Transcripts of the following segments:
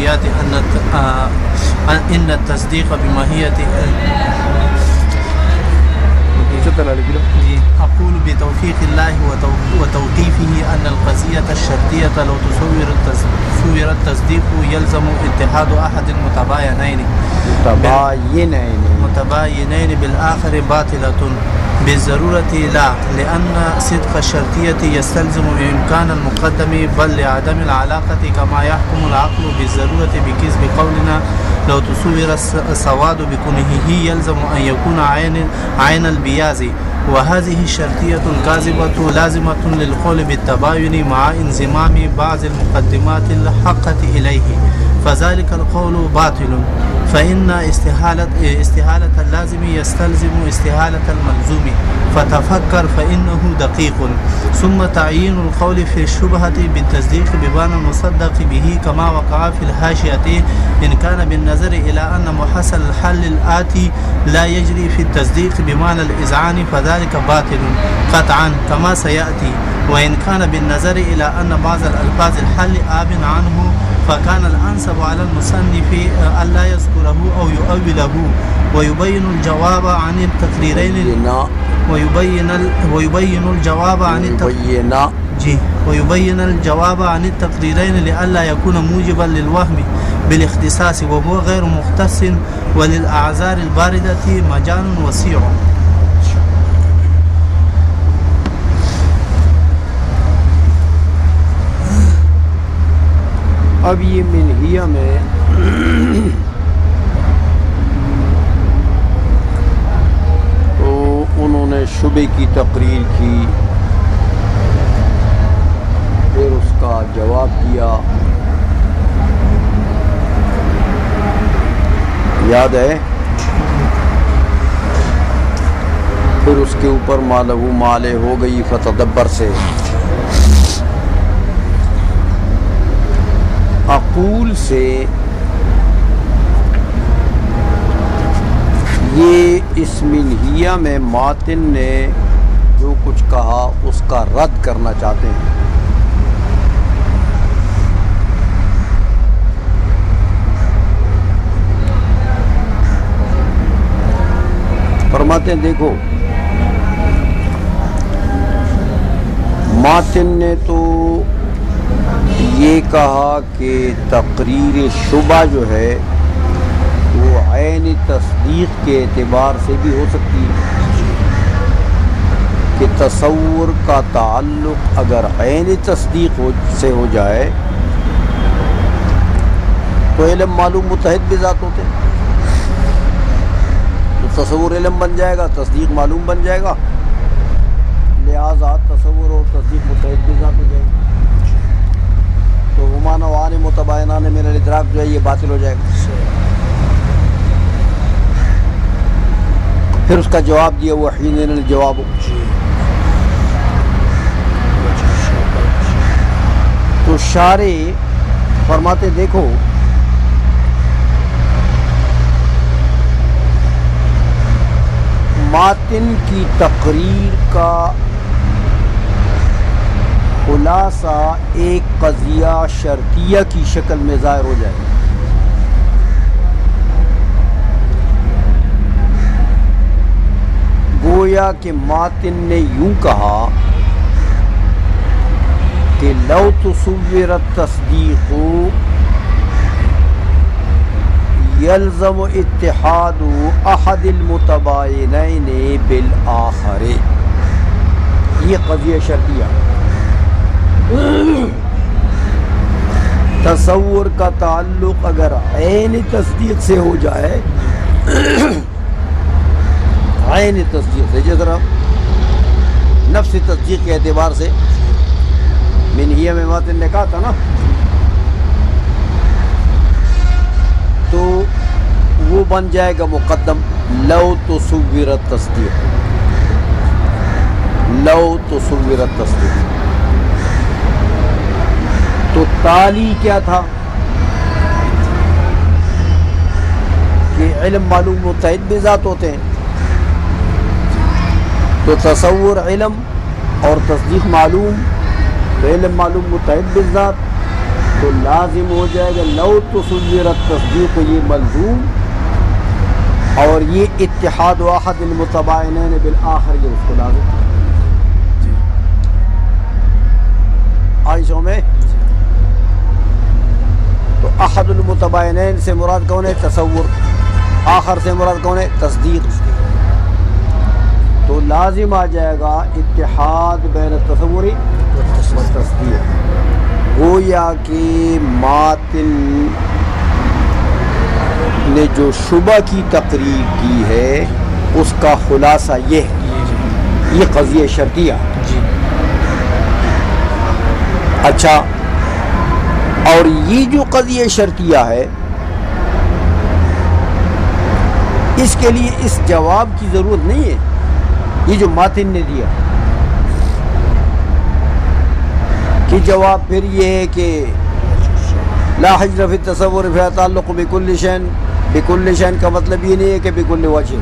الإسرائيليات إن التصديق بماهية أقول بتوفيق الله وتوقيفه أن القضية الشرطية لو تصور التصديق يلزم اتحاد أحد متباينين بالآخر باطلة بالضرورة لا، لأن صدق الشرطية يستلزم بإمكان المقدم بل لعدم العلاقة كما يحكم العقل بالضرورة بكذب قولنا لو تصور السواد بكنهه يلزم أن يكون عين البياض، وهذه الشرطية الكاذبة لازمة للقول بالتباين مع انضمام بعض المقدمات الحقة إليه، فذلك القول باطل، فإن استحالة اللازم يستلزم استحالة الملزوم، فتفكر فإنه دقيق. ثم تعيين القول في الشبهة بالتصديق بمعنى المصدق به كما وقع في الحاشية إن كان بالنظر إلى أن محصل الحل الآتي لا يجري في التصديق بمعنى الإذعان فذلك باطل قطعا كما سيأتي، وإن كان بالنظر إلى أن بعض الألفاظ الحل آب عنه فكان الأنسب على المصنف ألا يذكره أو يؤوله ويبين الجواب عن التقريرين ويبين الجواب عن التقريرين لئلا يكون موجبا للوهم بالاختصاص وهو غير مختص، وللأعذار الباردة مجال وسيع. اب یہ منہیہ میں تو انہوں نے شبے کی تقریر کی، پھر اس کا جواب دیا، یاد ہے، پھر اس کے اوپر مالہ مالے ہو گئی فتدبر سے۔ اقول سے یہ اس منہیہ میں ماتن نے جو کچھ کہا اس کا رد کرنا چاہتے ہیں۔ فرماتے ہیں دیکھو، ماتن نے تو یہ کہا کہ تقریر شبہ جو ہے وہ عین تصدیق کے اعتبار سے بھی ہو سکتی ہے، کہ تصور کا تعلق اگر عین تصدیق سے ہو جائے تو علم معلوم متحد بذات ہوتے ہیں، تو تصور علم بن جائے گا، تصدیق معلوم بن جائے گا، لہذا تصور اور تصدیق متحد بذات ہو جائے گا، تو ہما نوعان متباینان من الادراک جو ہے یہ باطل ہو جائے گا۔ پھر اس کا جواب دیا وہ حین الجواب، تو شارح فرماتے دیکھو ماتن کی تقریر کا خلاصہ ایک قضیہ شرطیہ کی شکل میں ظاہر ہو جائے، گویا کہ ماتن نے یوں کہا کہ لو تصور التصدیق یلزم اتحاد احد المتباینین بالآخر، یہ قضیہ شرطیہ، تصور کا تعلق اگر عین تصدیق سے ہو جائے، عین تصدیق سے، جس طرح نفس تصدیق کے اعتبار سے منہیہ میں ماتن نے کہا تھا نا، تو وہ بن جائے گا مقدم لو تصور التصدیق، لو تصور التصدیق، تو تالی کیا تھا کہ علم معلوم متحد بذات ہوتے ہیں، تو تصور علم اور تصدیق معلوم، تو علم معلوم متحد بذات، تو لازم ہو جائے گا لو تصور التصدیق، یہ ملزوم، اور یہ اتحاد واحد المتباینین بالآخر یہ اس کو لازم. آئیشوں میں تو احد المتباینین سے مراد کون ہے؟ تصور. آخر سے مراد کون ہے؟ تصدیق. تو لازم آ جائے گا اتحاد بین التصور والتصدیق. گویا کہ ماتن نے جو شبہ کی تقریر کی ہے اس کا خلاصہ یہ ہے، یہ قضیہ شرطیہ. اچھا، اور یہ جو قضیہ شرطیہ ہے اس کے لیے اس جواب کی ضرورت نہیں ہے، یہ جو ماتن نے دیا کہ جواب پھر یہ ہے کہ لا حجر فی التصور فی تعلق بکل شین. بکل شین کا مطلب یہ نہیں ہے کہ بکل وجہ،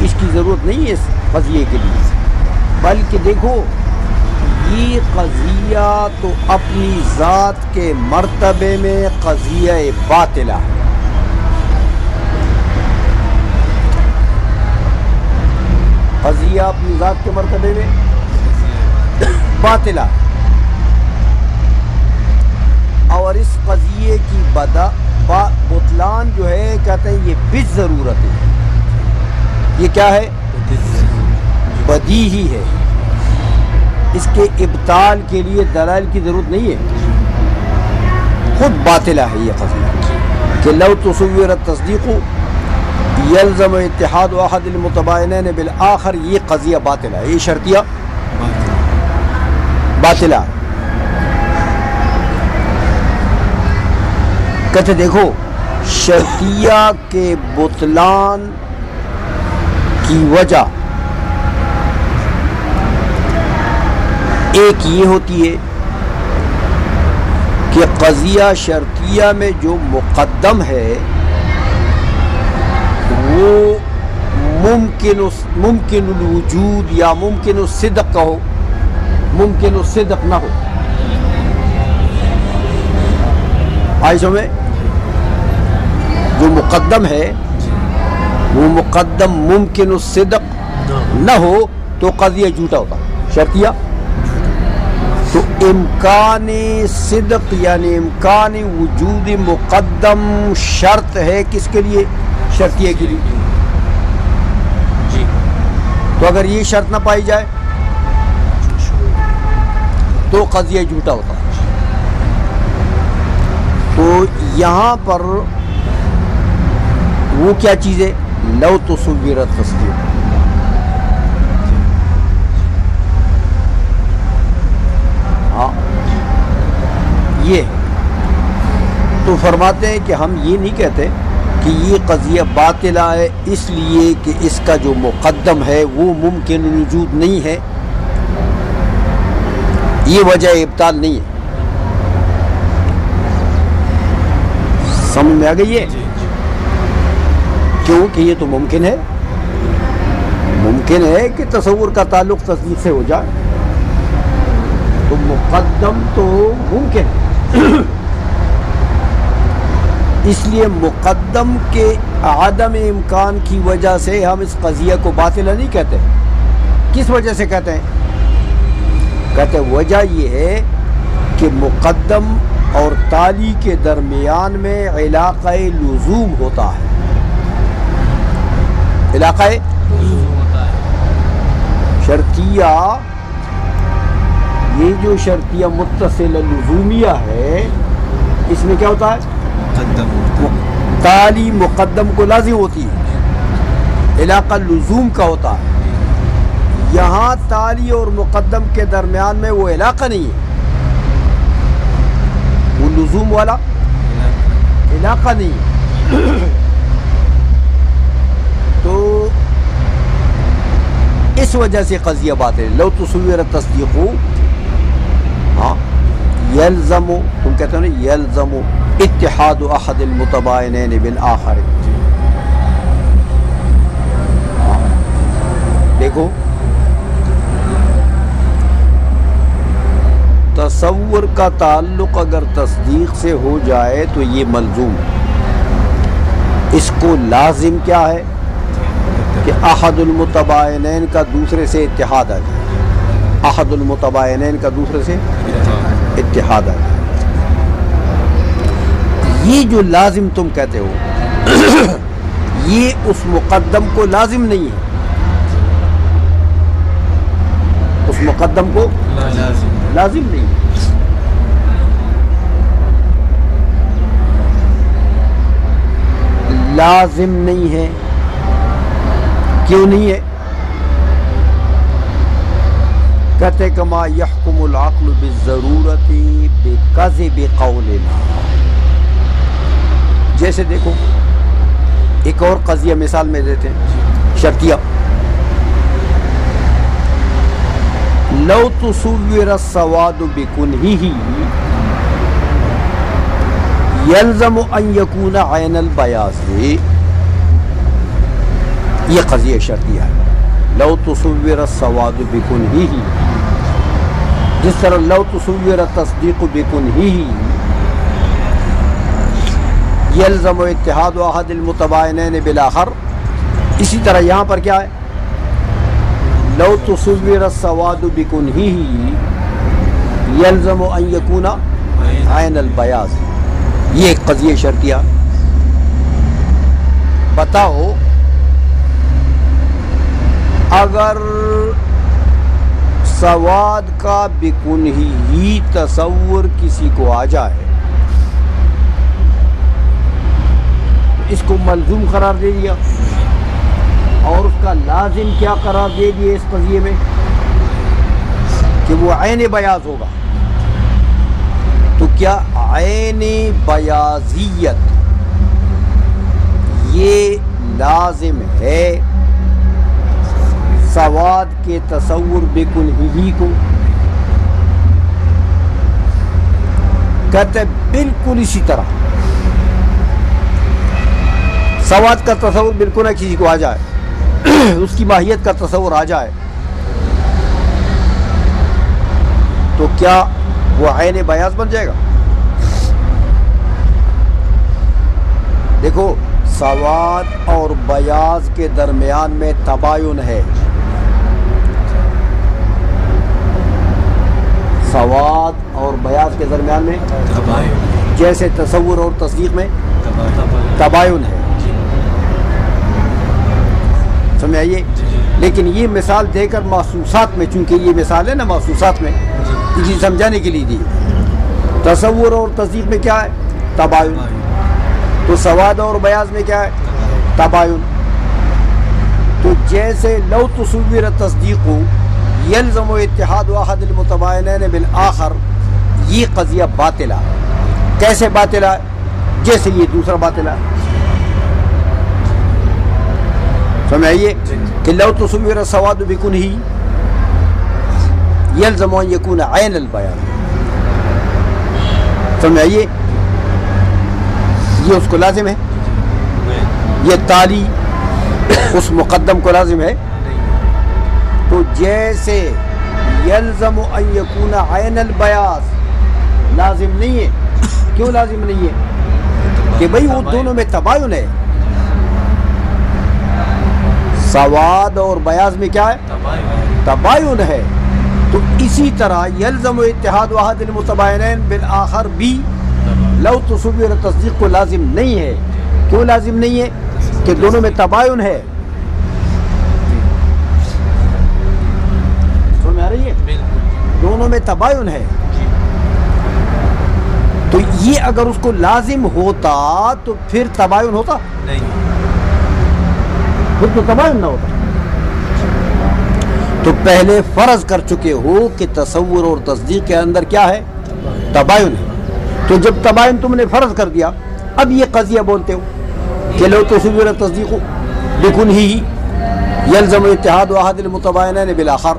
اس کی ضرورت نہیں ہے اس قضیے کے لیے. بلکہ دیکھو یہ قضیہ تو اپنی ذات کے مرتبے میں قضیہ باطلہ ہے. قضیہ اپنی ذات کے مرتبے میں باطلہ، اور اس قضیے کی بطلان جو ہے کہتے ہیں یہ بس ضرورت ہے. یہ کیا ہے؟ بدیہی ہے. اس کے ابطال کے لیے دلائل کی ضرورت نہیں ہے، خود باطلہ ہے یہ قضیہ کہ لو تصور التصدیق یلزم اتحاد واحد المتباینین بالآخر. یہ قضیہ باطلہ ہے، یہ شرطیہ باطلہ. کہتے دیکھو شرطیہ کے بطلان کی وجہ ایک یہ ہوتی ہے کہ قضیہ شرطیہ میں جو مقدم ہے وہ ممکن الوجود یا ممکن الصدق کا ہو، ممکن الصدق نہ ہو. آئیشوں میں جو مقدم ہے وہ مقدم ممکن الصدق نہ ہو تو قضیہ جھوٹا ہوتا شرطیہ. تو امکان صدق یعنی امکان وجود مقدم شرط ہے کس کے لیے؟ شرطیہ کے لیے. تو اگر یہ شرط نہ پائی جائے تو قضیہ جھوٹا ہوتا. تو یہاں پر وہ کیا چیز ہے؟ لو تصور التصدیق. ہاں یہ تو فرماتے ہیں کہ ہم یہ نہیں کہتے کہ یہ قضیہ باطلہ ہے اس لیے کہ اس کا جو مقدم ہے وہ ممکن الوجود نہیں ہے، یہ وجہ ابطال نہیں ہے. سمجھ میں آ گئی ہے؟ کیوں کہ یہ تو ممکن ہے، ممکن ہے کہ تصور کا تعلق تصدیق سے ہو جائے، تو مقدم تو ممکن ہے. اس لیے مقدم کے عدم امکان کی وجہ سے ہم اس قضیہ کو باطلہ نہیں کہتے. کس وجہ سے کہتے ہیں؟ کہتے ہیں وجہ یہ ہے کہ مقدم اور تالی کے درمیان میں علاقہ لزوم ہوتا ہے. علاقہ شرطیہ، یہ جو شرطیہ متصل لزومیہ ہے اس میں کیا ہوتا ہے؟ تالی مقدم کو لازم ہوتی ہے، علاقہ لزوم کا ہوتا ہے. یہاں تالی اور مقدم کے درمیان میں وہ علاقہ نہیں ہے، وہ لزوم والا علاقہ نہیں ہے. تو اس وجہ سے قضیہ بات ہے لو تصور التصدیق. ہاں یلزم، تم کہتے ہو نا یلزم اتحاد احد المتباینین بالآخر. دیکھو تصور کا تعلق اگر تصدیق سے ہو جائے تو یہ ملزوم ہے. اس کو لازم کیا ہے کہ احد المتباینین کا دوسرے سے اتحاد آ جائے. احد المتباینین کا دوسرے سے اتحاد آ جائے. یہ جو لازم تم کہتے ہو یہ اس مقدم کو لازم نہیں ہے. اس مقدم کو لازم نہیں ہے. لازم نہیں ہے. کیوں نہیں ہے؟ کہتے کما یحکم العقل بالضرورت بکذب قولنا. جیسے دیکھو ایک اور قضیہ مثال میں دیتے ہیں شرطیہ. لو تصور السواد بکنہہ یلزم ان یکون عین البیاض. یہ قضیہ شرطیہ ہے. لو تصور السواد بکنہہ، جس طرح لو تصور التصدیق بکنہہ یلزم اتحاد احد المتباینین بالآخر. اسی طرح یہاں پر کیا ہے؟ لو تصور السواد بکنہہ یلزم ان یکون عین البیاض. یہ ایک قضیہ شرطیہ. بتاؤ اگر سواد کا بکنہ ہی تصور کسی کو آ جائے اس کو ملزوم قرار دے دیا اور اس کا لازم کیا قرار دے دیا اس قضیے میں کہ وہ عین بیاض ہوگا. تو کیا عین بیاضیت یہ لازم ہے سواد کے تصور بکنہی کو؟ کہتے بالکل اسی طرح سواد کا تصور بالکل نہ کسی کو آ جائے اس کی ماہیت کا تصور آ جائے تو کیا وہ عین بیاض بن جائے گا؟ دیکھو سواد اور بیاض کے درمیان میں تباین ہے. سواد اور بیاض کے درمیان میں جیسے تصور اور تصدیق میں تباین ہے. سمجھ آئیے؟ لیکن یہ مثال دے کر محسوسات میں، چونکہ یہ مثال ہے نا محسوسات میں، یہ سمجھانے کے لیے دی. تصور اور تصدیق میں کیا ہے؟ تباین. تو سواد اور بیاض میں کیا ہے؟ تباین. تو جیسے لو تصور تصدیق یلزم اتحاد احد المتباینین بالآخر، یہ قضیہ باطلہ. کیسے باطلہ؟ جیسے یہ دوسرا باطلہ. سمجھئے کہ لو تصور السواد بکنہ یلزم ان یکون عین البیاض. سمجھئے یہ اس کو لازم ہے، یہ تالی اس مقدم کو لازم ہے. تو جیسے یلزم ان یکون عین البیاض لازم نہیں ہے. کیوں لازم نہیں ہے؟ کہ بھئی وہ دونوں میں تباین ہے. سواد اور بیاض میں کیا ہے؟ تباین ہے. تو اسی طرح یلزم اتحاد احد المتباینین بالآخر بھی لو تصور تصدیق کو لازم نہیں ہے. کیوں لازم نہیں ہے؟ کہ دونوں میں تباین ہے. سمجھ آ رہی ہے؟ دونوں میں تباین ہے. تو یہ اگر اس کو لازم ہوتا تو پھر تباین ہوتا نہیں، پھر تو تباین نہ ہوتا. تو پہلے فرض کر چکے ہو کہ تصور اور تصدیق کے اندر کیا ہے؟ تباین ہے. تو جب تباین تم نے فرض کر دیا، اب یہ قضیہ بولتے ہو کہ لو تصور تصدیق بکنہ یلزم اتحاد احد المتباینین بالآخر.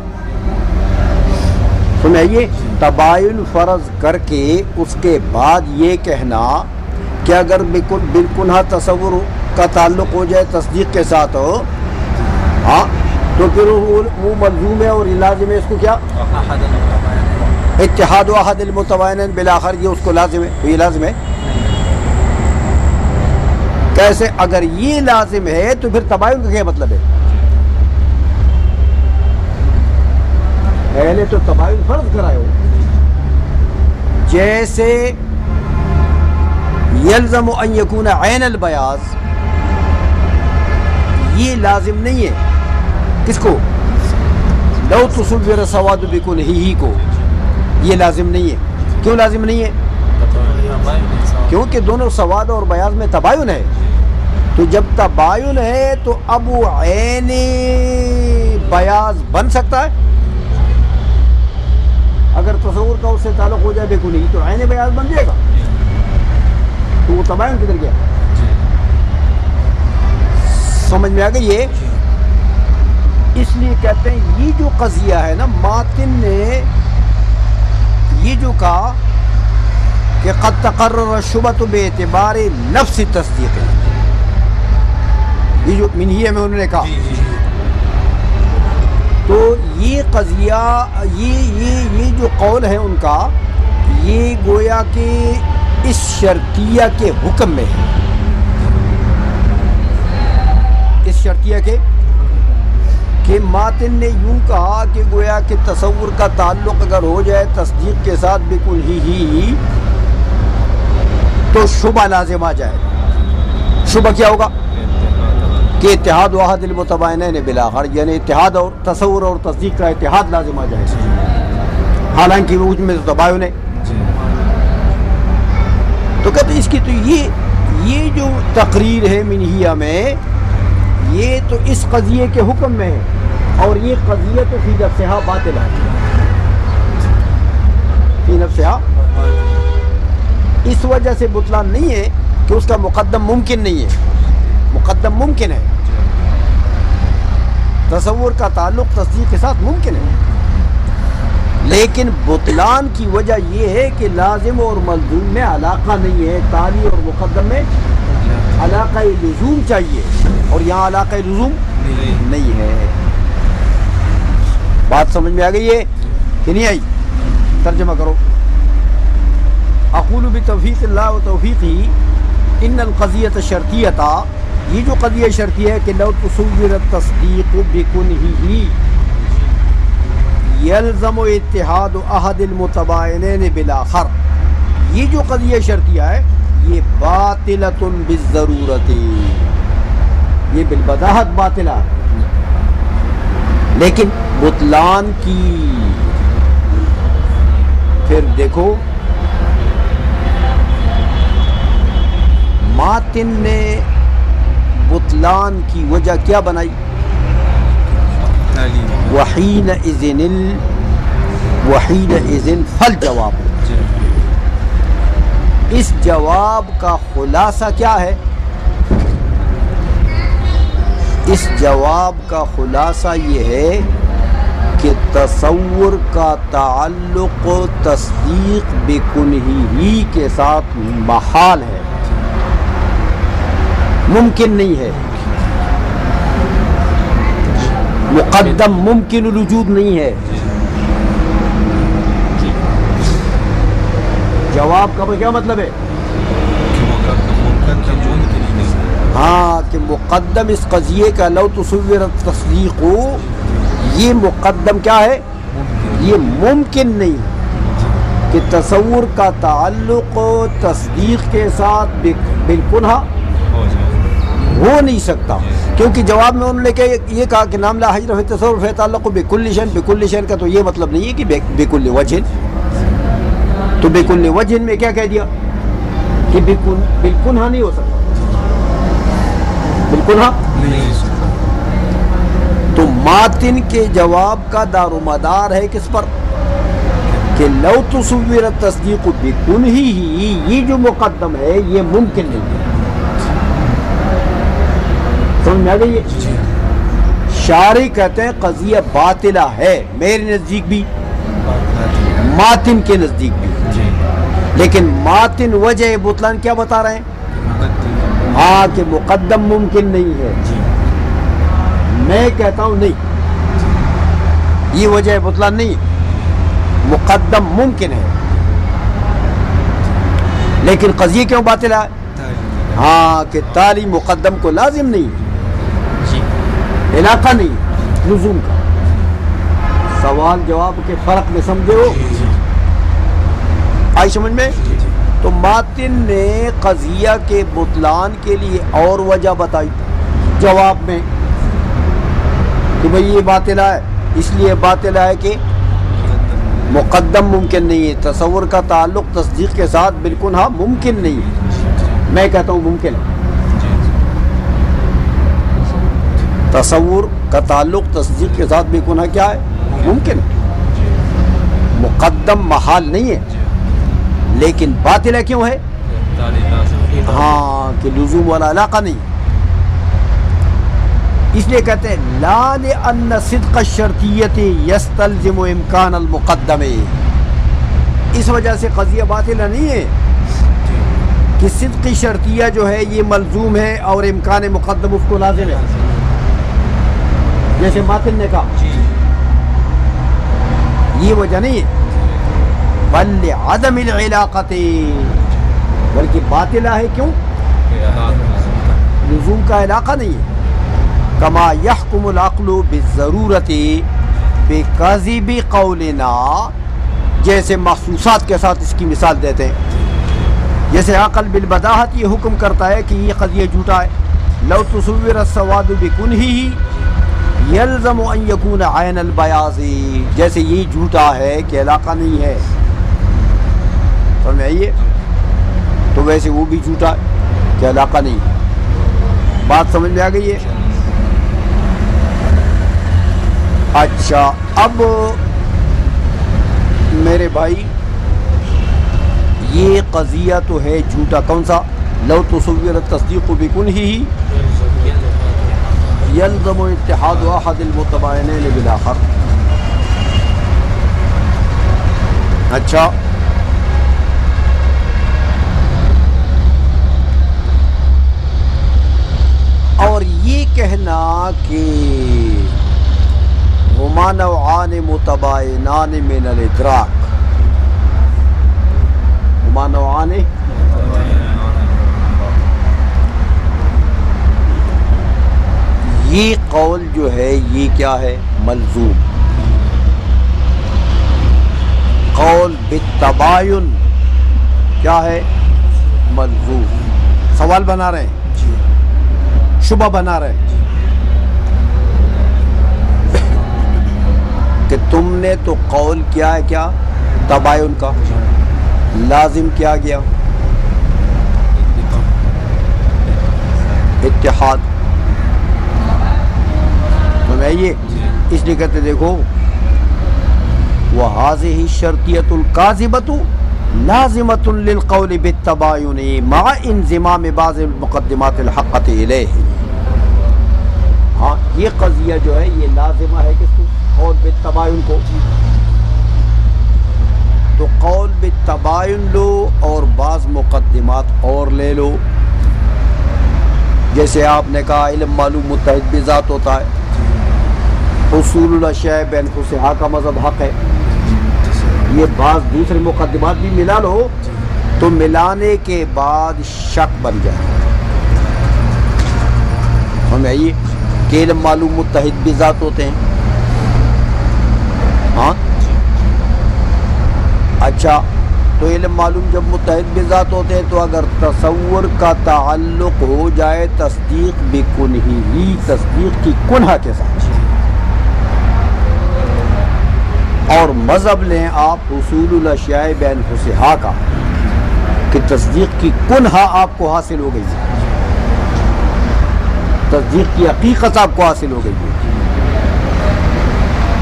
سمجھئے تباین فرض کر کے اس کے بعد یہ کہنا کہ اگر بالکنہ تصور کا تعلق ہو جائے تصدیق کے ساتھ ہاں تو پھر وہ ملزوم ہے اور لازم ہے اس کو کیا اتحاد احد المتباینین بالآخر یہ اس کو لازم ہے، تو یہ لازم ہے کیسے؟ اگر یہ لازم ہے تو پھر تباین کا کیا مطلب ہے؟ پہلے تو تباین فرض کرائے ہو، جیسے یلزم ان یکون عین البیاض، یہ لازم نہیں ہے کس کو؟ لو تصور سواد بکنہی کو، یہ لازم نہیں ہے۔ کیوں لازم نہیں ہے؟ کیونکہ دونوں سواد اور بیاض میں تباین ہے، تو جب تباین ہے تو اب وہ عین بیاض بن سکتا ہے؟ اگر تصور کا اس سے تعلق ہو جائے بکنہی تو عین بیاض بن جائے گا، تو وہ تباین کدھر گیا؟ سمجھ میں آ گئی یہ؟ اس لیے کہتے ہیں یہ جو قضیہ ہے نا، ماتن نے یہ جو کہا کہ قد تقرر الشبہۃ باعتبار نفس تصدیق، یہ جو منہیہ میں انہوں نے کہا، تو یہ قضیہ یہ جو قول ہے ان کا، یہ گویا کہ اس شرطیہ کے حکم میں ہے، اس شرطیہ کے کہ ماتن نے یوں کہا کہ گویا کہ تصور کا تعلق اگر ہو جائے تصدیق کے ساتھ بکنہی تو شبہ لازم آ جائے۔ شبہ کیا ہوگا؟ کہ اتحاد واحد المتباینین بالآخر، یعنی اتحاد اور تصور اور تصدیق کا اتحاد لازم آ جائے، حالانکہ وہ میں تو تباین ہے۔ تو کہتے اس کی تو یہ جو تقریر ہے منہیہ میں، یہ تو اس قضیے کے حکم میں ہے، اور یہ قضیہ تو فی نفسہا باطل ہے، فی نفسہا اس وجہ سے بطلان نہیں ہے کہ اس کا مقدم ممکن نہیں ہے، مقدم ممکن ہے، تصور کا تعلق تصدیق کے ساتھ ممکن ہے، لیکن بطلان کی وجہ یہ ہے کہ لازم اور ملزوم میں علاقہ نہیں ہے، تالی اور مقدم میں علاقہ لزوم چاہیے، اور یہاں علاقہ لزوم نہیں ہے۔ بات سمجھ میں آ گئی ہے کہ نہیں آئی؟ ترجمہ کرو۔ اقول بتوفیق اللہ و توفیقی ان القضیۃ شرطیۃ، یہ جو قضیہ شرطیہ ہے کہ لو تصور التصدیق بکنہی یلزم اتحاد احد المتباینین بالآخر، یہ جو قضیہ شرطیہ ہے یہ باطلۃ بالضرورت، یہ بالبداہت باطلہ، لیکن بطلان کی پھر دیکھو ماتن نے بطلان کی وجہ کیا بنائی؟ وحینئذ فالجواب، اس جواب کا خلاصہ کیا ہے؟ اس جواب کا خلاصہ یہ ہے کہ تصور کا تعلق تصدیق بکنہی کے ساتھ محال ہے، ممکن نہیں ہے، مقدم ممکن الوجود نہیں ہے۔ جواب کا کیا مطلب ہے؟ ہاں، کہ مقدم اس قضیے کا لو تصور التصدیق، یہ مقدم کیا ہے؟ یہ ممکن نہیں کہ تصور کا تعلق تصدیق کے ساتھ بالکنہ ہو نہیں سکتا، کیونکہ جواب میں انہوں نے یہ کہا کہ نام لا حجر فی تصور فی تعلق بکل شیء، بکل شیء کا تو یہ مطلب نہیں ہے کہ بکل وجہ، تو بکل وجہ میں کیا کہہ دیا کہ بالکنہ نہیں ہو سکتا، بالکنہ نہیں۔ تو ماتن کے جواب کا دار و مدار ہے کس پر؟ کہ لو تصور التصدیق بکنہی، یہ جو مقدم ہے یہ ممکن نہیں ہے۔ سمجھ میں آ گئی؟ شارح کہتے ہیں قضیہ باطلہ ہے، میرے نزدیک بھی، ماتن کے نزدیک بھی، لیکن ماتن وجہ بطلان کیا بتا رہے ہیں؟ ہاں، کہ مقدم ممکن نہیں ہے۔ میں کہتا ہوں نہیں، یہ وجہ بطلان نہیں، مقدم ممکن ہے، لیکن قضیہ کیوں باطل ہے؟ ہاں کہ تالی مقدم کو لازم نہیں، علاقہ نہیں، لزوم کا۔ سوال جواب کے فرق میں سمجھے ہو؟ آئی سمجھ میں؟ تو ماتن نے قضیہ کے بطلان کے لیے اور وجہ بتائی جواب میں کہ بھئی یہ باطل ہے، اس لیے باطل ہے کہ مقدم ممکن نہیں ہے، تصور کا تعلق تصدیق کے ساتھ بالکل ہاں ممکن نہیں ہے، میں کہتا ہوں ممکن ہے۔ تصور کا تعلق تصدیق کے ساتھ بالکل ہاں کیا ہے؟ ممکن ہے، مقدم محال نہیں ہے، لیکن باطل ہے کیوں ہے؟ ہاں کہ لزوم والا علاقہ نہیں، اس لیے کہتے ہیں لا لأن صدق الشرطیت یستلزم امکان المقدم، اس وجہ سے قضیہ باطل نہیں ہے کہ صدق شرطیہ جو ہے یہ ملزوم ہے اور امکان مقدم اس کو لازم ہے، جیسے ماتن نے کہا، یہ وجہ نہیں ہے، بل عدم العلاقت، بلکہ باطلہ ہے کیوں؟ لزوم کا علاقہ نہیں ہے۔ کما یحکم العقل بالضرورت بکذب قولنا، جیسے محسوسات کے ساتھ اس کی مثال دیتے ہیں، جیسے عقل بالبداہت یہ حکم کرتا ہے کہ یہ قضیہ جھوٹا ہے، لو تصور السواد بکنہ یلزم ان یکون عین البیاض، جیسے یہ جھوٹا ہے کہ علاقہ نہیں ہے، سمجھ میں آئیے؟ تو ویسے وہ بھی جھوٹا ہے کہ علاقہ نہیں ہے۔ بات سمجھ میں آ گئی ہے؟ اچھا اب میرے بھائی یہ قضیہ تو ہے جھوٹا، کون سا؟ لو تصور التصدیق بکنہ یلزم اتحاد احد المتباینین بالآخر۔ اچھا اور یہ کہنا کہ ہما نوعان متباینان من الادراک، ہما نوعان یہ قول جو ہے یہ کیا ہے؟ ملزوم۔ قول بالتباین کیا ہے؟ ملزوم۔ سوال بنا رہے ہیں، شبہ بنا رہے ہیں کہ تم نے تو قول کیا ہے کیا؟ تباین کا، لازم کیا گیا؟ اتحاد۔ یہ اس لیے کہتے دیکھو وَهَذِهِ الشَّرْطِيَّةُ الْكَاذِبَةُ لَازِمَةٌ لِلْقَوْلِ بِالتَّبَايُنِ مَعَ انضمام بعض المقدمات الحقة إليه۔ ہاں یہ قضیہ جو ہے یہ لازمہ ہے کس کو؟ قول بالتباین کو۔ تو قول بالتباین لو اور بعض مقدمات اور لے لو، جیسے آپ نے کہا علم معلوم متحد بذات ہوتا ہے، اصول الاشیاء بانفسہا کا مذہب حق ہے، یہ بعض دوسرے مقدمات بھی ملا لو تو ملانے کے بعد شک بن جائے۔ ہمیں یہ کہ علم معلوم متحد بذات ہوتے ہیں، ہاں اچھا تو علم معلوم جب متحد بذات ہوتے ہیں تو اگر تصور کا تعلق ہو جائے تصدیق بکنہ ہی، تصدیق کی کنہا کے ساتھ، اور مذہب لیں آپ حصول الاشیاء بانفسہا کا کہ تصدیق کی کنہا آپ کو حاصل ہو گئی ہے، تصدیق کی حقیقت آپ کو حاصل ہو گئی ہے،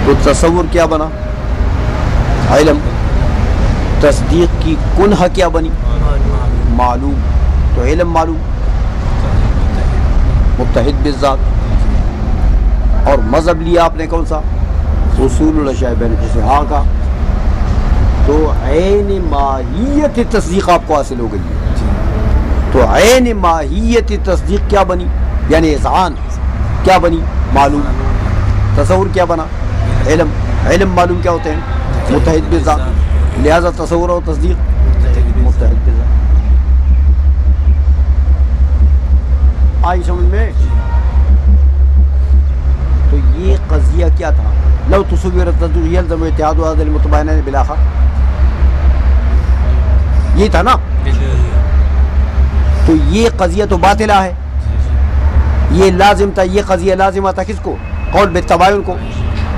تو تصور کیا بنا؟ علم۔ تصدیق کی کنہا کیا بنی؟ معلوم۔ تو علم معلوم متحد بالذات، اور مذہب لیا آپ نے کون سا؟ اصول الاشیاء بانفسہا کا، تو عین ماہیت تصدیق آپ کو حاصل ہو گئی ہے۔ تو عین ماہیت تصدیق کیا بنی؟ یعنی اذعان کیا بنی؟ معلوم۔ تصور کیا بنا؟ علم۔ علم معلوم کیا ہوتے ہیں؟ متحد بالذات، لہذا تصور و تصدیق متحد بالذات. آئی سمجھ میں؟ تو یہ قضیہ کیا تھا؟ لو تصور التصدیق یلزم اتحاد هذین المتباینین بالآخر، یہ تھا نا. تو یہ قضیہ تو باطلہ ہے، یہ لازم تھا، یہ قضیہ لازمہ تھا کس کو؟ قول بالتباین کو.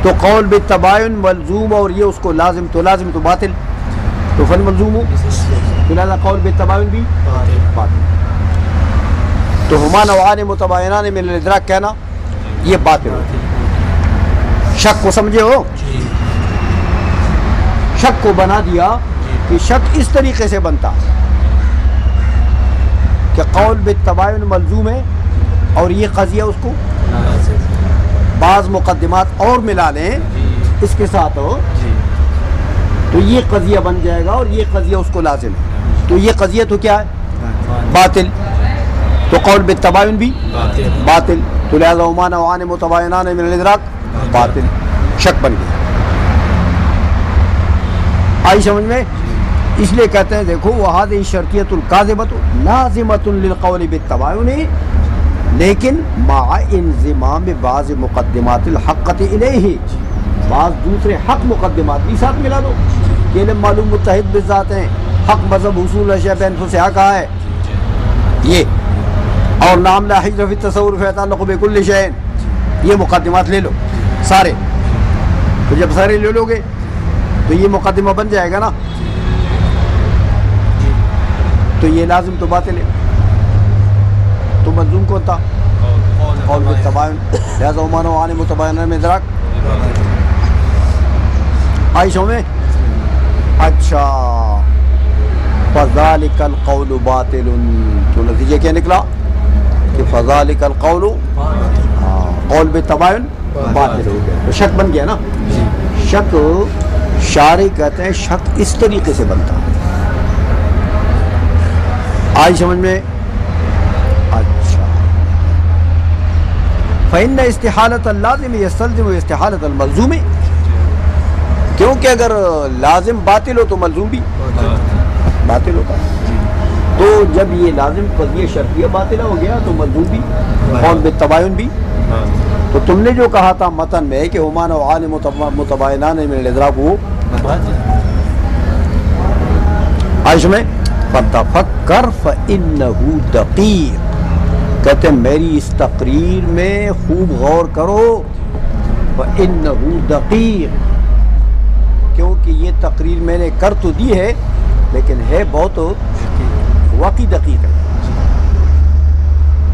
تو قول بالتباین ملزوم اور یہ اس کو لازم تو باطل، تو فن ملزوم ہو، تو لہذا قول بالتباین بھی باطل. تو ہما نوعان متباینان من الادراک کہنا یہ باطل ہو. شک کو سمجھے ہو؟ شک کو بنا دیا کہ شک اس طریقے سے بنتا کہ قول بالتباین ملزوم ہے اور یہ قضیہ اس کو بعض مقدمات اور ملا لیں اس کے ساتھ ہو تو یہ قضیہ بن جائے گا اور یہ قضیہ اس کو لازم ہے. تو یہ قضیہ تو کیا ہے؟ باطل. تو قول بالتباین بھی باطل، تو لہذا ہما نوعان متباینان من الادراک باطل، شک بن گیا. آئی سمجھ میں؟ اس لیے کہتے ہیں دیکھو وہذہ شرطیۃ الکاذبۃ لازمۃ للقول بالتباین لیکن مع انضمام بعض مقدمات الحقۃ الیہ، بعض دوسرے حق مقدمات بھی ساتھ ملا دو. کہ علم معلوم متحد بالذات ہیں، حق مذہب حصول اشیاء بانفسہا کہا ہے یہ، اور نام لا حجر فی التصور فیتعلق بکل شیء، یہ مقدمات لے لو سارے. تو جب سارے لے لو گے تو یہ مقدمہ بن جائے گا نا. تو یہ لازم تو باطل ہے. تو ملزوم کون تھا؟ قول بالتباین، لہذا ہما نوعان متباینان من الادراک. عائشہ میں اچھا فذالک القول باطل، تو نتیجہ کیا نکلا کہ فذالک القول قول بالتباین باطل ہو گیا. تو شک بن گیا نا. شک شارع کہتے ہیں شک اس طریقے سے بنتا ہے. آئی سمجھ میں؟ اچھا فإن استحالۃ اللازم یستلزم استحالۃ الملزوم، کیونکہ اگر لازم باطل ہو تو ملزوم بھی باطل ہوتا ہے. تو جب یہ لازم قضیہ شرطیہ باطلہ ہو گیا تو ملزوم بھی قول بالتباین بھی. تو تم نے جو کہا تھا متن میں کہ ہما نوعان متباینان من الادراک وہ عائشہ میں فتفکر فإنہ دقیق، کہتے ہیں میری اس تقریر میں خوب غور کرو. فإنہ دقیق، کیونکہ یہ تقریر میں نے کر تو دی ہے لیکن ہے بہت واقعی دقیق ہے.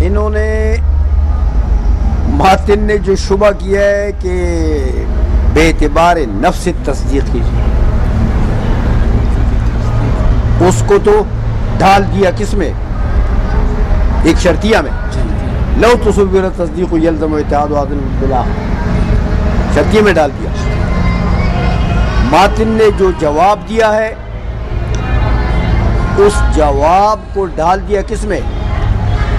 انہوں نے ماتن نے جو شبہ کیا ہے کہ بے اعتبار نفس تصدیق کی، اس کو تو ڈال دیا کس میں؟ ایک شرطیہ میں. لو تصور التصدیق یلزم اتحاد هذین بالآخر، شرطیہ میں ڈال دیا. ماتن نے جو جواب دیا ہے اس جواب کو ڈال دیا کس میں؟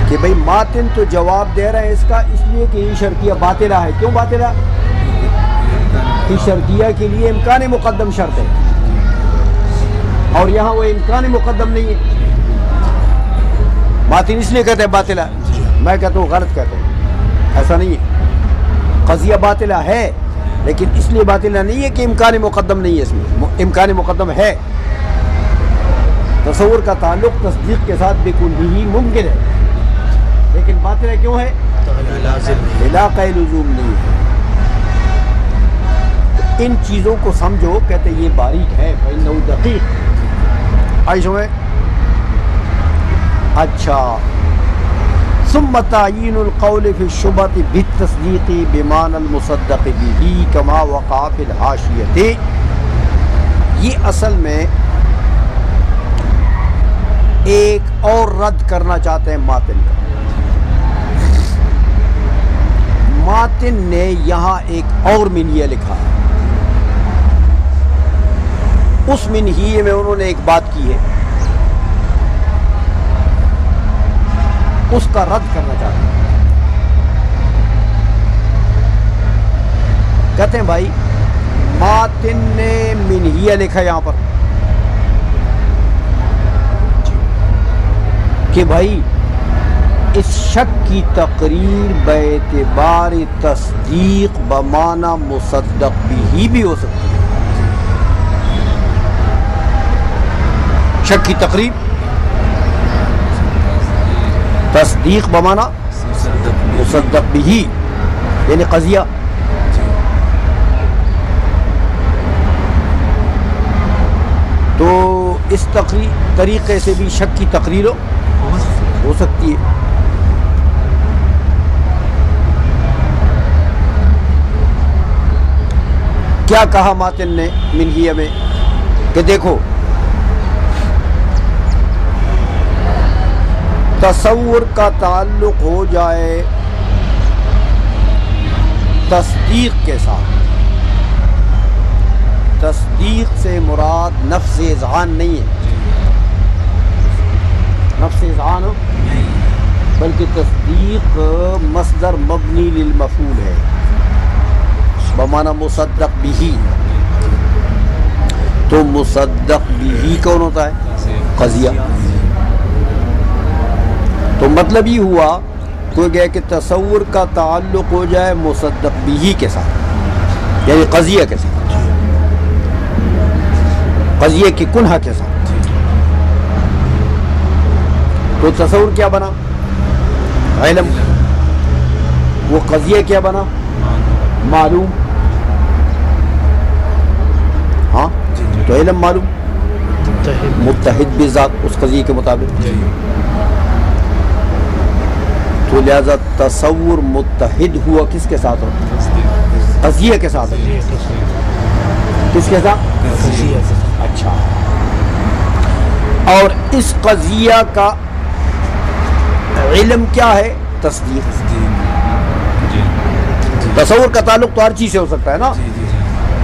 کہ بھئی ماتن تو جواب دے رہے ہیں اس کا اس لیے کہ یہ شرطیہ باطلہ ہے. کیوں باطلہ؟ کہ شرطیہ کے لیے امکان مقدم شرط ہے اور یہاں وہ امکان مقدم نہیں ہے. ماتن اس لیے کہتے ہیں باطلہ، میں کہتا ہوں غلط کہتا ہوں، ایسا نہیں ہے. قضیہ باطلہ ہے لیکن اس لیے باطلہ نہیں ہے کہ امکان مقدم نہیں ہے، اس میں امکان مقدم ہے. تصور کا تعلق تصدیق کے ساتھ بکلی ممکن ہے لیکن باطلہ کیوں ہے؟ علاقہ لزوم نہیں ہے. ان چیزوں کو سمجھو، کہتے یہ باریک ہے. فإنہ دقیق. آئی سمجھ؟ اچھا ثم تعیین القول فی الشبہۃ بالتصدیق بمعنی المصدق بہ کما وقع فی الحاشیۃ. یہ اصل میں ایک اور رد کرنا چاہتے ہیں ماتن کا. ماتن نے یہاں ایک اور منہیہ لکھا ہے. اس منہیے میں انہوں نے ایک بات کی ہے، اس کا رد کرنا چاہتے ہیں. کہتے ہیں بھائی ماتن نے منہیہ لکھا یہاں پر کہ بھائی اس شک کی تقریر باعتبار تصدیق بمعنی مصدق بھی ہو سکتی ہے. شک کی تقریر تصدیق بمعنی مصدق بھی یعنی قضیہ. تو اس طریقے سے بھی شک کی تقریر ہو سکتی ہے. کیا کہا ماتن نے منہیہ میں کہ دیکھو تصور کا تعلق ہو جائے تصدیق کے ساتھ. تصدیق سے مراد نفس اذعان نہیں ہے، نفس اذعان بلکہ تصدیق مصدر مبنی للمفعول ہے بمعنی مصدق بھی. تو مصدق بھی کون ہوتا ہے؟ قضیہ. تو مطلب یہ ہوا تو گیا کہ تصور کا تعلق ہو جائے مصدق بھی کے ساتھ یعنی قضیہ کے ساتھ، قضیہ کی کنہا کے ساتھ. تو تصور کیا بنا؟ علم. وہ قضیہ کیا بنا؟ معلوم. ہاں تو علم معلوم متحد بذات اس قضیے کے مطابق. تو لہذا تصور متحد ہوا کس کے ساتھ؟ قضیہ کے ساتھ. کس کے ساتھ؟ اچھا. اور اس قضیہ کا علم کیا ہے؟ تصدیق. تصور کا تعلق تو ہر چیز سے ہو سکتا ہے نا،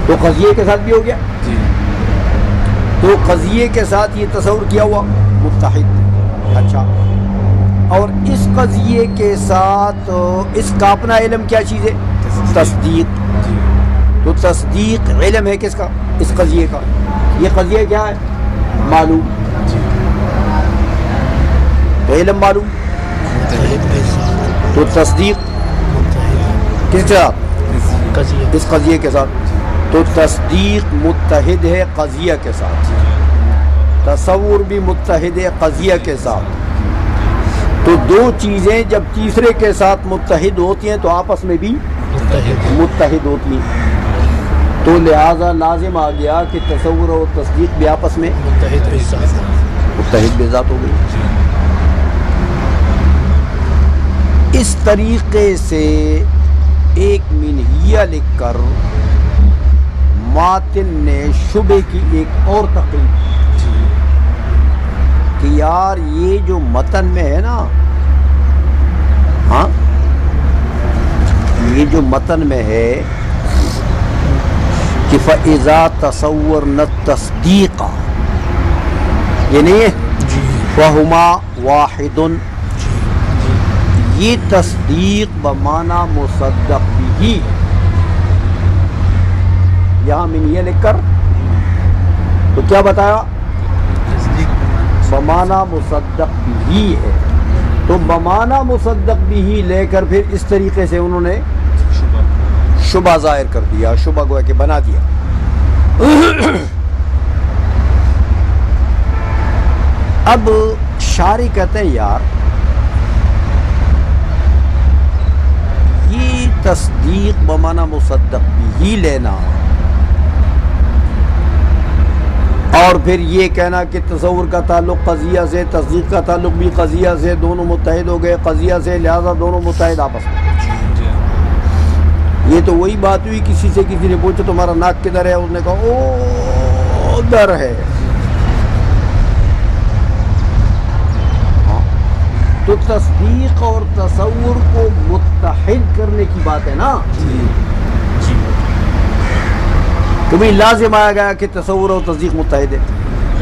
تو قضیے کے ساتھ بھی ہو گیا. تو قضیے کے ساتھ یہ تصور کیا ہوا متحد. اچھا. اور اس قضیے کے ساتھ اس کا اپنا علم کیا چیز ہے؟ تصدیق. تو تصدیق علم ہے کس کا؟ اس قضیے کا. یہ قضیہ کیا ہے؟ معلوم. تو علم معلوم تو تصدیق کس کے ساتھ؟ اس قضیے کے ساتھ. تو تصدیق متحد ہے قضیہ کے ساتھ، تصور بھی متحد ہے قضیہ کے ساتھ. تو دو چیزیں جب تیسرے کے ساتھ متحد ہوتی ہیں تو آپس میں بھی متحد ہوتی ہیں. تو لہذا لازم آ گیا کہ تصور اور تصدیق بھی آپس میں متحد بذات ہو گئی. اس طریقے سے ایک منہیہ لکھ کر ماتن نے شبہ کی ایک اور تقریر کہ یار یہ جو متن میں ہے نا، ہاں یہ جو متن میں ہے کہ فَإِذَا تَصَوَّرْنَا التَّصْدِيقَ یہ نہیں ہے فَهُمَا وَاحِدٌ. یہ تصدیق بمعنی مصدق بھی یہاں منہیہ لکھ کر تو کیا بتایا؟ بمعنی مصدق بھی ہے. تو بمعنی مصدق بھی لے کر پھر اس طریقے سے انہوں نے شبہ ظاہر کر دیا، شبہ گویا کہ بنا دیا. اب شارح کہتے ہیں یار یہ تصدیق بمعنی مصدق بھی لینا اور پھر یہ کہنا کہ تصور کا تعلق قضیہ سے، تصدیق کا تعلق بھی قضیہ سے، دونوں متحد ہو گئے قضیہ سے، لہذا دونوں متحد آپس میں. یہ تو وہی بات ہوئی کسی سے کسی نے پوچھا تمہارا ناک کدھر ہے، اس نے کہا او ادھر ہے. تو تصدیق اور تصور کو متحد کرنے کی بات ہے نا. تو بھی لازم آیا گیا کہ تصور اور تصدیق متحد ہے.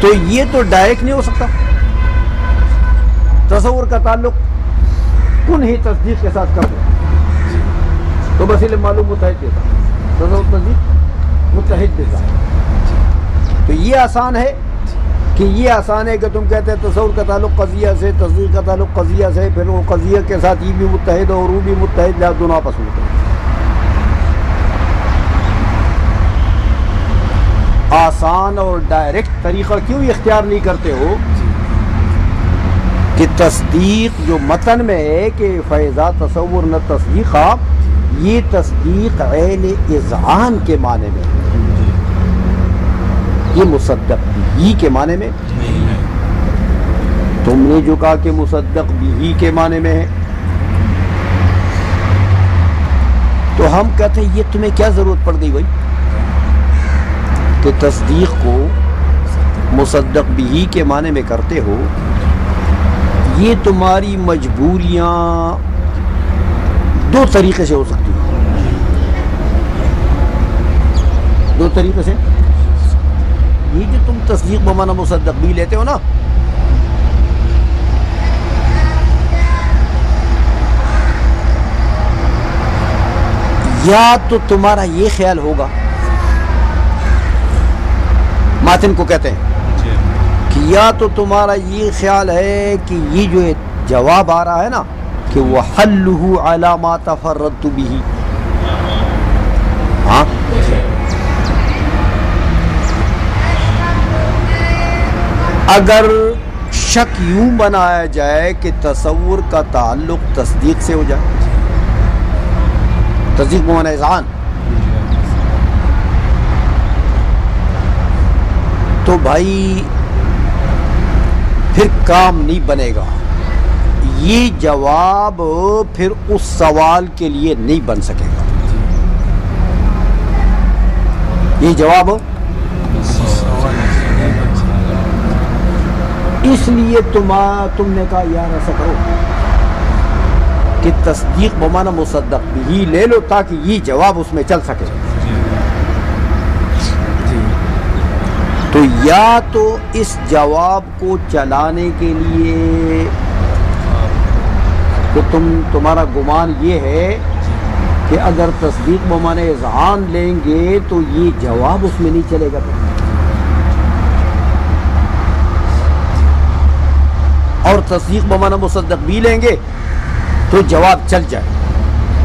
تو یہ تو ڈائریکٹ نہیں ہو سکتا. تصور کا تعلق کن ہی تصدیق کے ساتھ کر دو تو بس علم معلوم متحد کے ساتھ. تصور تصدیق متحد بذات. تو یہ آسان ہے کہ یہ آسان ہے کہ تم کہتے ہیں تصور کا تعلق قضیہ سے، تصدیق کا تعلق قضیہ سے، پھر وہ قضیہ کے ساتھ یہ بھی متحد اور وہ بھی متحد، یا دونوں آپس میں متحد. آسان اور ڈائریکٹ طریقہ کیوں اختیار نہیں کرتے ہو کہ تصدیق جو متن میں ہے کہ فیضا تصور نہ تصدیقہ، یہ تصدیق عین اذعان کے معنی میں، یہ مصدق بھی کے معنی میں. تم نے جو کہا کہ مصدق بھی کے معنی میں ہے، تو ہم کہتے ہیں یہ تمہیں کیا ضرورت پڑ گئی بھائی کہ تصدیق کو مصدق بھی کے معنی میں کرتے ہو؟ یہ تمہاری مجبوریاں دو طریقے سے ہو سکتی ہیں. دو طریقے سے. یہ جو تم تصدیق بمعنی مصدق بھی لیتے ہو نا، یا تو تمہارا یہ خیال ہوگا، ماتن کو کہتے ہیں کہ یا تو تمہارا یہ خیال ہے کہ یہ جو جواب آ رہا ہے نا کہ وَحَلُّهُ عَلَى مَا تَفَرَّدْتُ بِهِ، ہاں اگر شک یوں بنایا جائے کہ تصور کا تعلق تصدیق سے ہو جائے، تصدیق بمعنی اذعان، تو بھائی پھر کام نہیں بنے گا. یہ جواب پھر اس سوال کے لیے نہیں بن سکے گا. یہ جواب اس لیے تم نے کہا یار ایسا کرو کہ تصدیق بمعنی مصدق بھی لے لو تاکہ یہ جواب اس میں چل سکے. تو یا تو اس جواب کو چلانے کے لیے تو تمہارا گمان یہ ہے کہ اگر تصدیق بمعنی اذعان لیں گے تو یہ جواب اس میں نہیں چلے گا، اور تصدیق بمعنی مصدق بھی لیں گے تو جواب چل جائے.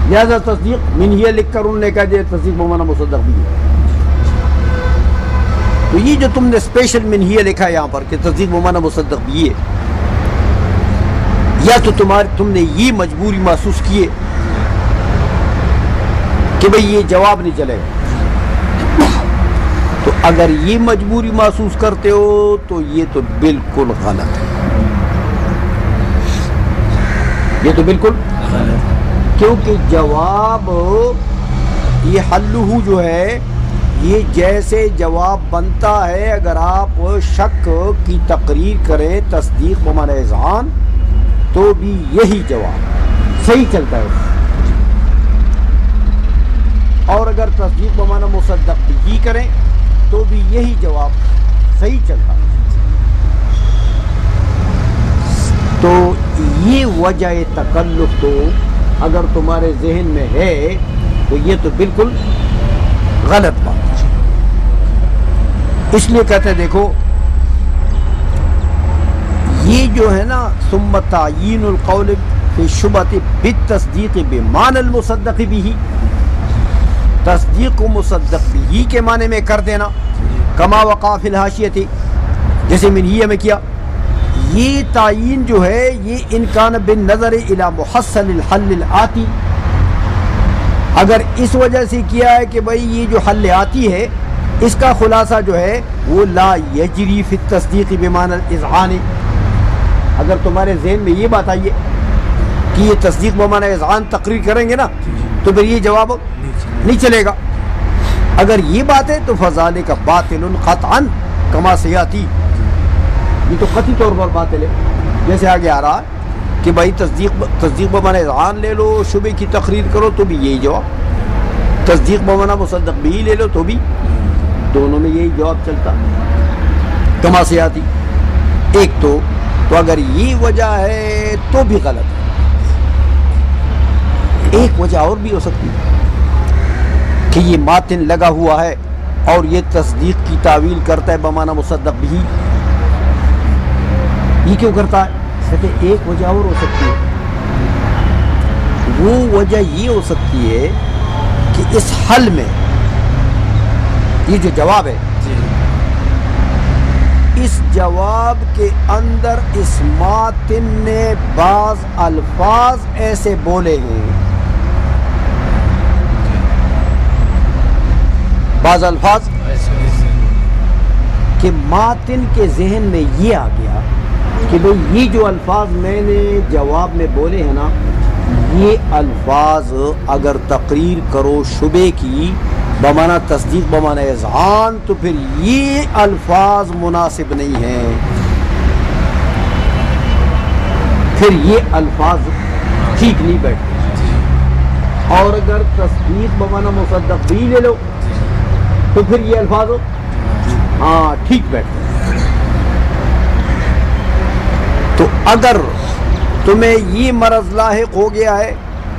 لہذا تصدیق منہیہ لکھ کر انہوں نے کہا جائے تصدیق بمعنی مصدق بھی ہے. تو یہ جو تم نے اسپیشل منہیہ لکھا ہے یہاں پر کہ تصدیق بمعنی مصدق بھی ہے، یا تو تم نے یہ مجبوری محسوس کیے کہ بھئی یہ جواب نہیں چلے گا. تو اگر یہ مجبوری محسوس کرتے ہو تو یہ تو بالکل غلط ہے. یہ تو بالکل کیونکہ جواب یہ حلہ جو ہے یہ جیسے جواب بنتا ہے اگر آپ شک کی تقریر کریں تصدیق بمعنی اذعان تو بھی یہی جواب صحیح چلتا ہے، اور اگر تصدیق بمعنی مصدق بھی کریں تو بھی یہی جواب صحیح چلتا ہے. تو یہ وجہ تکلف تو اگر تمہارے ذہن میں ہے تو یہ تو بالکل غلط بات ہے. اس لیے کہتے ہیں دیکھو یہ جو ہے نا ثم تعیین القول فی الشبہۃ بالتصدیق بمعنی المصدق بھی، تصدیق کو مصدق بھی کے معنی میں کر دینا، کما وقع فی الحاشیۃ، جیسے منہیہ میں کیا. یہ تعیین جو ہے یہ انکان بالنظر الی محصل الحل الآتی، اگر اس وجہ سے کیا ہے کہ بھئی یہ جو حل آتی ہے اس کا خلاصہ جو ہے وہ لا یجری فی التصدیق بمعنی الاذعان. اگر تمہارے ذہن میں یہ بات آئی ہے کہ یہ تصدیق بمعنی اذعان تقریر کریں گے نا تو پھر یہ جواب نہیں چلے گا. اگر یہ بات ہے تو فذالک باطل قطعا کما سیاتی، یہ تو قطعی طور پر باطل ہے، جیسے آگے آ رہا ہے کہ بھائی تصدیق بمعنی اذعان لے لو شبہ کی تقریر کرو تو بھی یہی جواب، تصدیق بمعنی مصدق بھی لے لو تو بھی دونوں میں یہی جواب چلتا کما سے آتی. ایک تو اگر یہ وجہ ہے تو بھی غلط ہے. ایک وجہ اور بھی ہو سکتی ہے کہ یہ ماتن لگا ہوا ہے اور یہ تصدیق کی تعویل کرتا ہے بمعنی مصدق بھی. یہ کیوں کرتا ہے؟ کہتے ایک وجہ اور ہو سکتی ہے. وہ وجہ یہ ہو سکتی ہے کہ اس حل میں یہ جو جواب ہے اس جواب کے اندر اس ماتن نے بعض الفاظ ایسے بولے ہیں، بعض الفاظ کہ ماتن کے ذہن میں یہ آ گیا کہ بھئی یہ جو الفاظ میں نے جواب میں بولے ہیں نا، یہ الفاظ اگر تقریر کرو شبے کی بمعنی تصدیق بمعنی اذعان تو پھر یہ الفاظ مناسب نہیں ہیں، پھر یہ الفاظ ٹھیک نہیں بیٹھتے. اور اگر تصدیق بمعنی مصدق بھی لے لو تو پھر یہ الفاظ ہاں ٹھیک بیٹھتے. تو اگر تمہیں یہ مرض لاحق ہو گیا ہے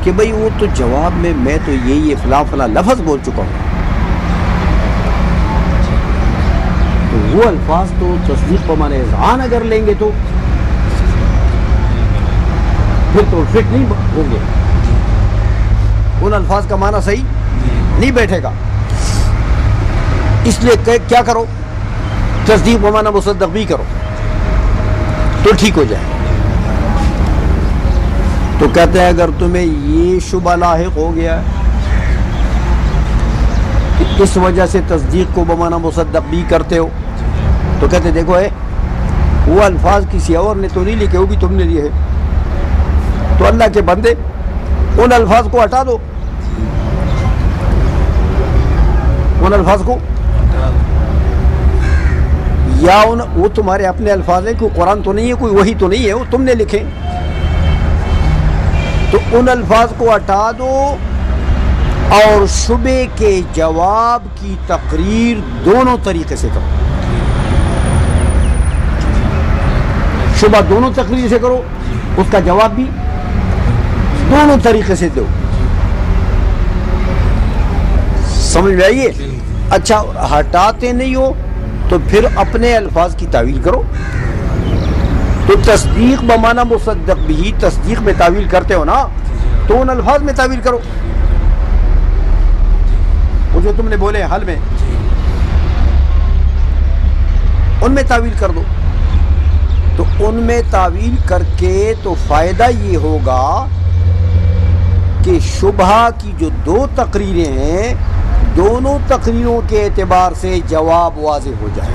کہ بھئی وہ تو جواب میں تو یہ فلاں فلاں لفظ بول چکا ہوں، تو وہ الفاظ تو تصدیق بمعنی اذعان اگر لیں گے تو پھر تو فٹ نہیں ہوں گے، ان الفاظ کا معنی صحیح نہیں بیٹھے گا. اس لیے کیا کرو؟ تصدیق بمعنی مصدق بھی کرو تو ٹھیک ہو جائے. تو کہتے ہیں اگر تمہیں یہ شبہ لاحق ہو گیا کہ اس وجہ سے تصدیق کو بمعنی مصدق بھی کرتے ہو تو کہتے ہیں دیکھو وہ الفاظ کسی اور نے تو نہیں لکھے، وہ بھی تم نے لیے ہیں. تو اللہ کے بندے ان الفاظ کو ہٹا دو، ان الفاظ کو یا وہ تمہارے اپنے الفاظ ہیں، کوئی قرآن تو نہیں ہے، کوئی وحی تو نہیں ہے، وہ تم نے لکھے. تو ان الفاظ کو ہٹا دو اور شبے کے جواب کی تقریر دونوں طریقے سے کرو. شبہ دونوں تقریر سے کرو، اس کا جواب بھی دونوں طریقے سے دو. سمجھ میں آئیے؟ اچھا ہٹاتے نہیں ہو تو پھر اپنے الفاظ کی تعویل کرو. تو تصدیق بمعنی مصدق بھی تصدیق میں تعویل کرتے ہو نا، تو ان الفاظ میں تعویل کرو. وہ جو تم نے بولے حل میں ان میں تعویل کر دو. تو ان میں تعویل کر کے تو فائدہ یہ ہوگا کہ شبہ کی جو دو تقریریں ہیں دونوں تقریروں کے اعتبار سے جواب واضح ہو جائے.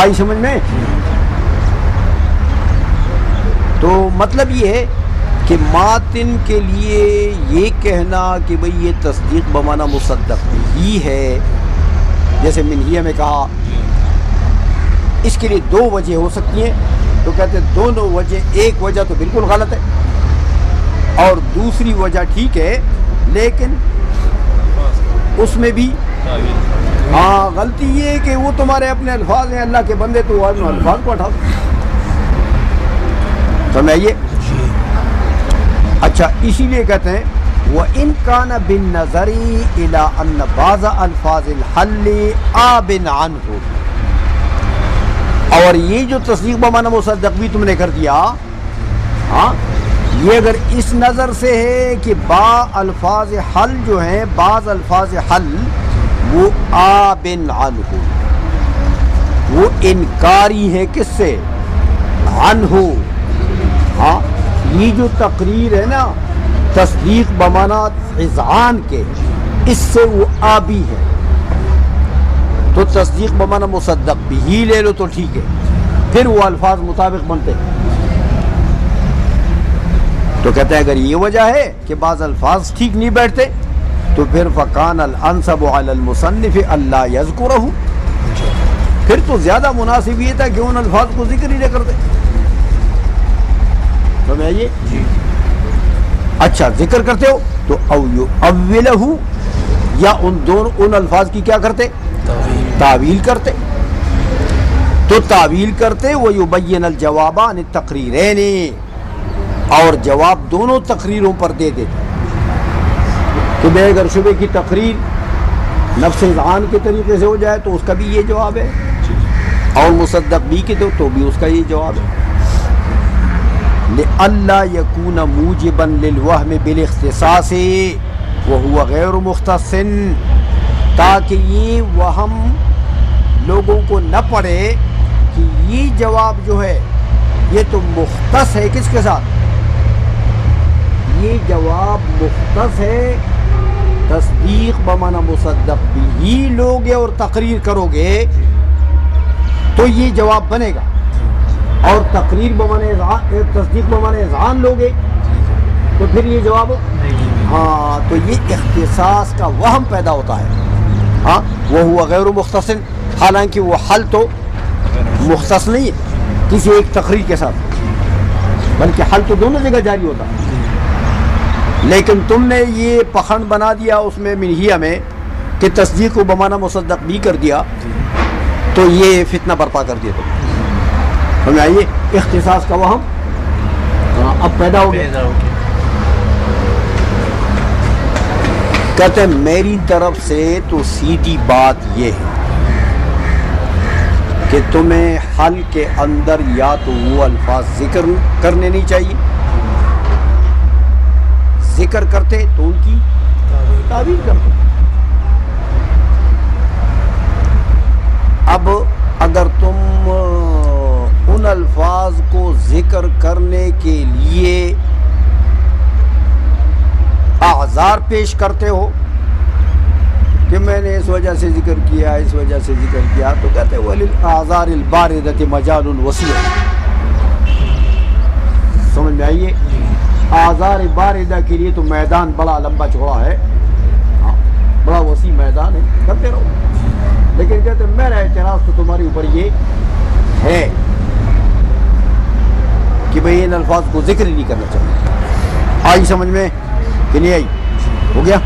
آئی سمجھ میں؟ تو مطلب یہ ہے کہ ماتن کے لیے یہ کہنا کہ بھئی یہ تصدیق بمعنی مصدق ہی ہے، جیسے منہیہ میں کہا، اس کے لیے دو وجہ ہو سکتی ہیں. تو کہتے ہیں دونوں وجہ، ایک وجہ تو بالکل غلط ہے اور دوسری وجہ ٹھیک ہے، لیکن اس میں بھی غلطی یہ ہے کہ وہ تمہارے اپنے الفاظ ہیں، اللہ کے بندے تو ان الفاظ کو ہٹاؤ. سمجھائیے؟ اچھا اسی لیے کہتے ہیں وَإِن كَانَ بِالنَّظَرِ إِلَىٰ أَنَّ بَعْضَ أَلْفَاظِ الْحَلِّ آبٍ عَنْهُ. اور یہ جو تصدیق بمعنی مصدق بھی تم نے کر دیا، یہ اگر اس نظر سے ہے کہ الفاظ حل جو ہیں، بعض الفاظ حل وہ آبن عنہ، وہ انکاری ہے کس سے؟ عنہ. یہ جو تقریر ہے نا تصدیق بمعنی اذعان کے، اس سے وہ آبی ہے. تو تصدیق بمعنی مصدق بھی ہی لے لو تو ٹھیک ہے، پھر وہ الفاظ مطابق بنتے. تو کہتے ہیں اگر یہ وجہ ہے کہ بعض الفاظ ٹھیک نہیں بیٹھتے تو پھر فکان الانسب علی المصنف اللہ یذکرہ، پھر تو زیادہ مناسب یہ تھا کہ ان الفاظ کو ذکر ہی نہ کرتے. سمجھائیے؟ اچھا ذکر کرتے ہو تو او یؤولہ، یا ان الفاظ کی کیا کرتے؟ تعویل کرتے. تو تعویل کرتے ویبین الجواب عن التقریرین، اور جواب دونوں تقریروں پر دے دیتے کہ میں اگر شبے کی تقریر نفس اذعان کے طریقے سے ہو جائے تو اس کا بھی یہ جواب ہے، اور مصدق بھی کی تو بھی اس کا یہ جواب ہے. لئلا یکون موجبا للوہم بالاختصاص وہو غیر مختص، تاکہ یہ وہم لوگوں کو نہ پڑے کہ یہ جواب جو ہے یہ تو مختص ہے کس کے ساتھ، یہ جواب مختص ہے تصدیق بمعنی مصدق بھی لوگے اور تقریر کرو گے تو یہ جواب بنے گا، اور تقریر بمعنی تصدیق بمعنی اذعان لوگے تو پھر یہ جواب ہاں، تو یہ اختصاص کا وہم پیدا ہوتا ہے. ہاں وہ غیر مختص، حالانکہ وہ حل تو مختص نہیں ہے کسی ایک تقریر کے ساتھ، بلکہ حل تو دونوں جگہ جاری ہوتا ہے. لیکن تم نے یہ پخنڈ بنا دیا اس میں منہیہ میں کہ تصدیق کو بمعنی مصدق بھی کر دیا، تو یہ فتنہ برپا کر دیا. تم ہمیں آئیے اختصاص کا وہم اب پیدا ہو گیا. کہتے ہیں میری طرف سے تو سیدھی بات یہ ہے کہ تمہیں حل کے اندر یا تو وہ الفاظ ذکر کرنے نہیں چاہیے، ذکر کرتے تو ان کی تعبیر کرتے. اب اگر تم ان الفاظ کو ذکر کرنے کے لیے اعذار پیش کرتے ہو کہ میں نے اس وجہ سے ذکر کیا، اس وجہ سے ذکر کیا، تو کہتے ہیں وَلِلْأَعْذَارِ الْبَارِدَةِ مَجَالٌ وَسِيعٌ. سمجھ میں آئیے، اعذار باردہ کے لیے تو میدان بڑا لمبا چوڑا ہے، بڑا وسیع میدان ہے، کرتے رہو. لیکن کہتے ہیں میرا اعتراض تو تمہارے اوپر یہ ہے کہ بھئی ان الفاظ کو ذکر ہی نہیں کرنا چاہیے. آئی سمجھ میں کہ نہیں آئی؟ ہو گیا.